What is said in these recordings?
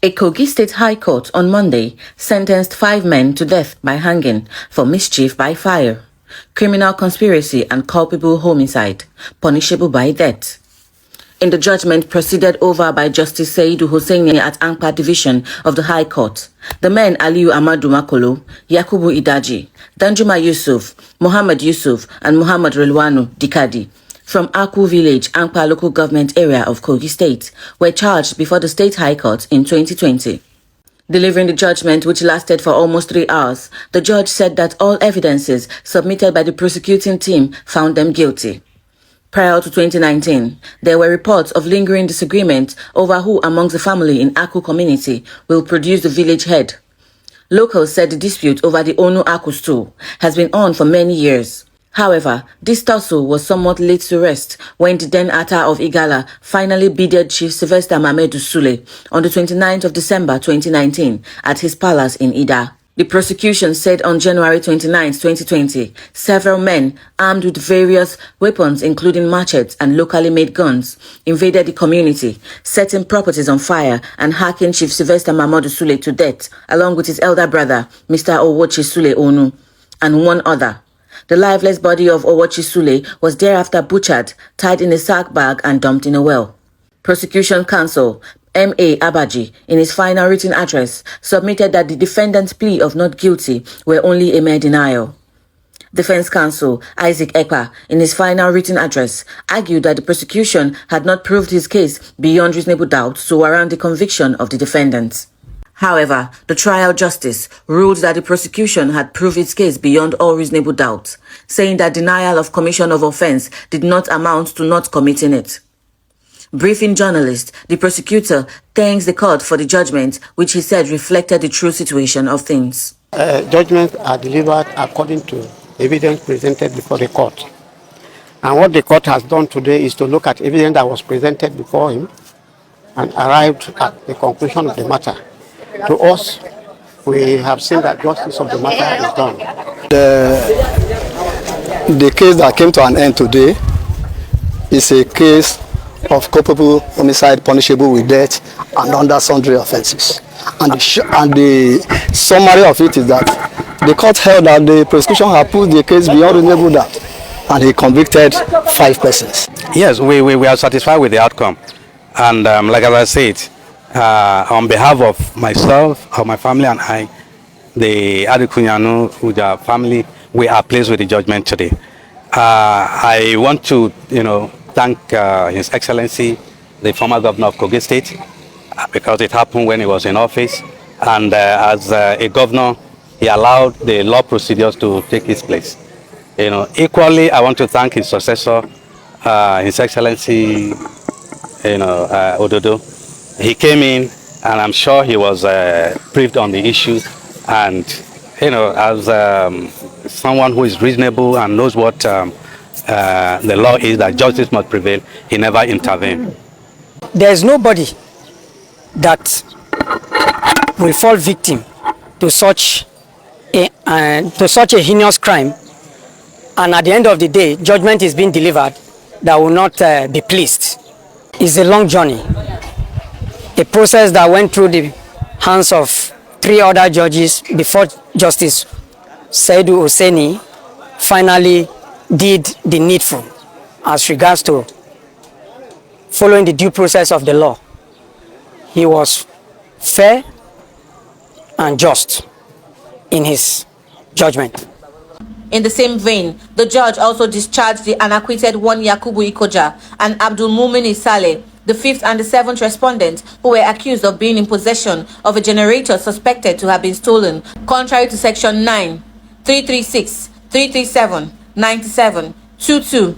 A Kogi State High Court on Monday sentenced 5 men to death by hanging for mischief by fire, criminal conspiracy and culpable homicide, punishable by death. In the judgment presided over by Justice Seun Okinbaloye at Ankpa Division of the High Court, the men Aliyu Amadu Makolo, Yakubu Idaji, Danjuma Yusuf, Muhammad Yusuf and Muhammad Relwanu Dikadi from Aku Village, Ankpa local government area of Kogi State, were charged before the State High Court in 2020. Delivering the judgment, which lasted for almost 3 hours, the judge said that all evidences submitted by the prosecuting team found them guilty. Prior to 2019, there were reports of lingering disagreement over who amongst the family in Aku community will produce the village head. Locals said the dispute over the Onu Aku stool has been on for many years. However, this tussle was somewhat laid to rest when the then Ata of Igala finally bidded Chief Sylvester Mamedu Sule on the 29th of December 2019 at his palace in Ida. The prosecution said on January 29, 2020, several men armed with various weapons including machetes and locally made guns invaded the community, setting properties on fire and hacking Chief Sylvester Mamedu Sule to death along with his elder brother, Mr. Owochi Sule Onu, and one other. The lifeless body of Owochi Sule was thereafter butchered, tied in a sack bag and dumped in a well. Prosecution counsel M.A. Abaji, in his final written address, submitted that the defendant's plea of not guilty were only a mere denial. Defense counsel Isaac Ekpa, in his final written address, argued that the prosecution had not proved his case beyond reasonable doubt to warrant the conviction of the defendant. However, the trial justice ruled that the prosecution had proved its case beyond all reasonable doubt, saying that denial of commission of offense did not amount to not committing it. Briefing journalists, the prosecutor thanks the court for the judgment, which he said reflected the true situation of things. Judgments are delivered according to evidence presented before the court. And what the court has done today is to look at evidence that was presented before him and arrived at the conclusion of the matter. To us, we have seen that justice of the matter is done. The case that came to an end today is a case of culpable homicide punishable with death and under sundry offences. And the summary of it is that the court held that the prosecution had proved the case beyond reasonable doubt and he convicted 5 persons. Yes, we are satisfied with the outcome. And like as I said, on behalf of myself, of my family and I, the Adukunyanu with our family, we are pleased with the judgment today. I want to, thank His Excellency, the former governor of Kogi State, because it happened when he was in office. And as a governor, he allowed the law procedures to take its place. Equally, I want to thank his successor, His Excellency, Ododo. He came in, and I'm sure he was briefed on the issue. And as someone who is reasonable and knows what the law is, that justice must prevail, he never intervened. There is nobody that will fall victim to such a heinous crime, and at the end of the day, judgment is being delivered that will not be pleased. It's a long journey, a process that went through the hands of 3 other judges before Justice Seun Okinbaloye finally did the needful as regards to following the due process of the law. He was fair and just in his judgment. In the same vein, the judge also discharged the unacquitted one Yakubu Ikoja and Abdul Mumini Saleh, the 5th and the 7th respondents who were accused of being in possession of a generator suspected to have been stolen, contrary to Section 9, 336, 337, 97, 22,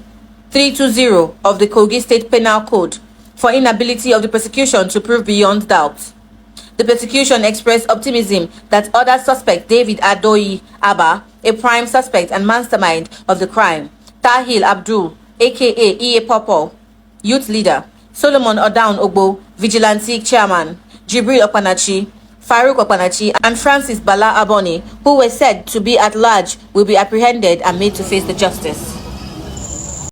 320 of the Kogi State Penal Code, for inability of the prosecution to prove beyond doubt. The prosecution expressed optimism that other suspect David Adoyi Abba, a prime suspect and mastermind of the crime, Tahil Abdul, aka Iye Popo, youth leader, Solomon Odaun Ogbo, vigilante chairman, Jibril Okpanachi, Farouk Okpanachi, and Francis Bala Aboni, who were said to be at large, will be apprehended and made to face the justice.